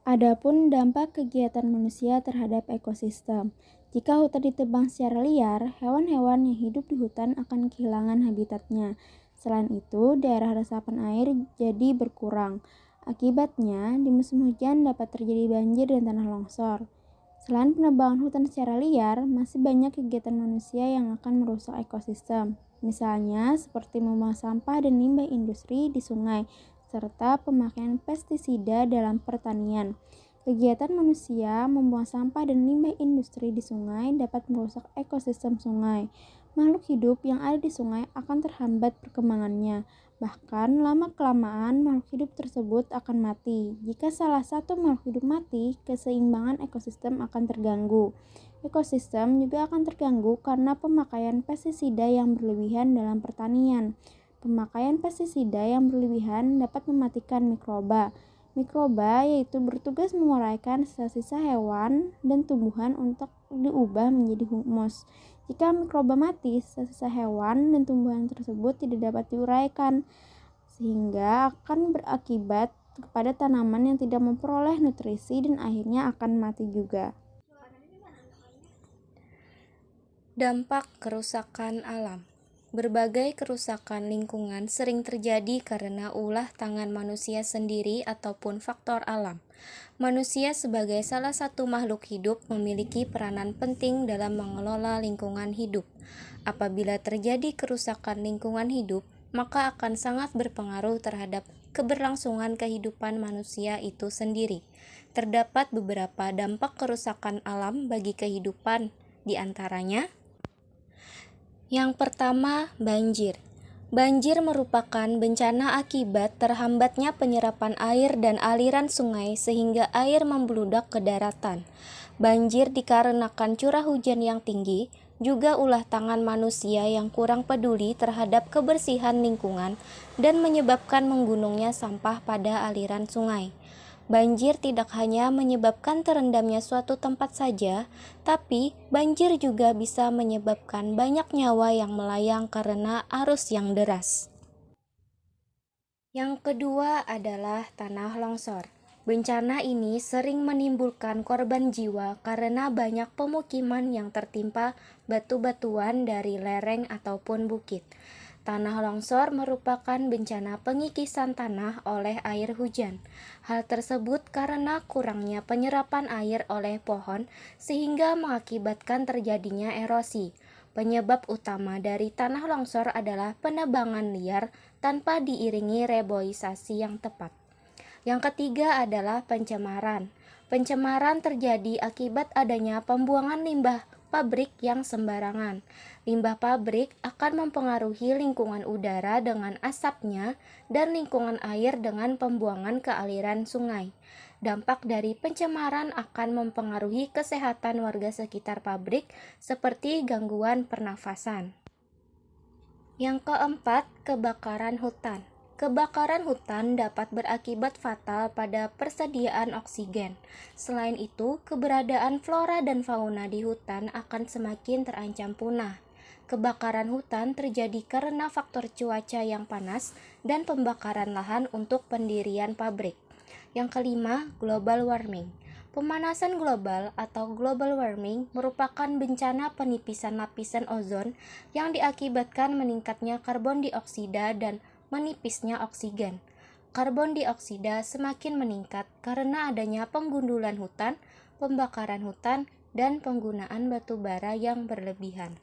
Adapun dampak kegiatan manusia terhadap ekosistem. Jika hutan ditebang secara liar, hewan-hewan yang hidup di hutan akan kehilangan habitatnya. Selain itu, daerah resapan air jadi berkurang. Akibatnya, di musim hujan dapat terjadi banjir dan tanah longsor. Selain penebangan hutan secara liar, masih banyak kegiatan manusia yang akan merusak ekosistem. Misalnya, seperti membuang sampah dan limbah industri di sungai, serta pemakaian pestisida dalam pertanian. Kegiatan manusia membuang sampah dan limbah industri di sungai dapat merusak ekosistem sungai. Makhluk hidup yang ada di sungai akan terhambat perkembangannya. Bahkan lama-kelamaan makhluk hidup tersebut akan mati. Jika salah satu makhluk hidup mati, keseimbangan ekosistem akan terganggu. Ekosistem juga akan terganggu karena pemakaian pestisida yang berlebihan dalam pertanian. Pemakaian pestisida yang berlebihan dapat mematikan mikroba. Mikroba yaitu bertugas menguraikan sisa-sisa hewan dan tumbuhan untuk diubah menjadi humus. Jika mikroba mati, sisa-sisa hewan dan tumbuhan tersebut tidak dapat diuraikan, sehingga akan berakibat kepada tanaman yang tidak memperoleh nutrisi dan akhirnya akan mati juga. Dampak kerusakan alam. Berbagai kerusakan lingkungan sering terjadi karena ulah tangan manusia sendiri ataupun faktor alam. Manusia sebagai salah satu makhluk hidup memiliki peranan penting dalam mengelola lingkungan hidup. Apabila terjadi kerusakan lingkungan hidup, maka akan sangat berpengaruh terhadap keberlangsungan kehidupan manusia itu sendiri. Terdapat beberapa dampak kerusakan alam bagi kehidupan, di antaranya yang pertama, banjir. Banjir merupakan bencana akibat terhambatnya penyerapan air dan aliran sungai sehingga air membludak ke daratan. Banjir dikarenakan curah hujan yang tinggi, juga ulah tangan manusia yang kurang peduli terhadap kebersihan lingkungan dan menyebabkan menggunungnya sampah pada aliran sungai. Banjir tidak hanya menyebabkan terendamnya suatu tempat saja, tapi banjir juga bisa menyebabkan banyak nyawa yang melayang karena arus yang deras. Yang kedua adalah tanah longsor. Bencana ini sering menimbulkan korban jiwa karena banyak pemukiman yang tertimpa batu-batuan dari lereng ataupun bukit. Tanah longsor merupakan bencana pengikisan tanah oleh air hujan. Hal tersebut karena kurangnya penyerapan air oleh pohon sehingga mengakibatkan terjadinya erosi. Penyebab utama dari tanah longsor adalah penebangan liar tanpa diiringi reboisasi yang tepat. Yang ketiga adalah pencemaran. Pencemaran terjadi akibat adanya pembuangan limbah pabrik yang sembarangan. Limbah pabrik akan mempengaruhi lingkungan udara dengan asapnya dan lingkungan air dengan pembuangan ke aliran sungai. Dampak dari pencemaran akan mempengaruhi kesehatan warga sekitar pabrik seperti gangguan pernafasan. Yang keempat, kebakaran hutan. Kebakaran hutan dapat berakibat fatal pada persediaan oksigen. Selain itu, keberadaan flora dan fauna di hutan akan semakin terancam punah. Kebakaran hutan terjadi karena faktor cuaca yang panas dan pembakaran lahan untuk pendirian pabrik. Yang kelima, global warming. Pemanasan global atau global warming merupakan bencana penipisan lapisan ozon yang diakibatkan meningkatnya karbon dioksida dan menipisnya oksigen. Karbon dioksida semakin meningkat karena adanya penggundulan hutan, pembakaran hutan, dan penggunaan batu bara yang berlebihan.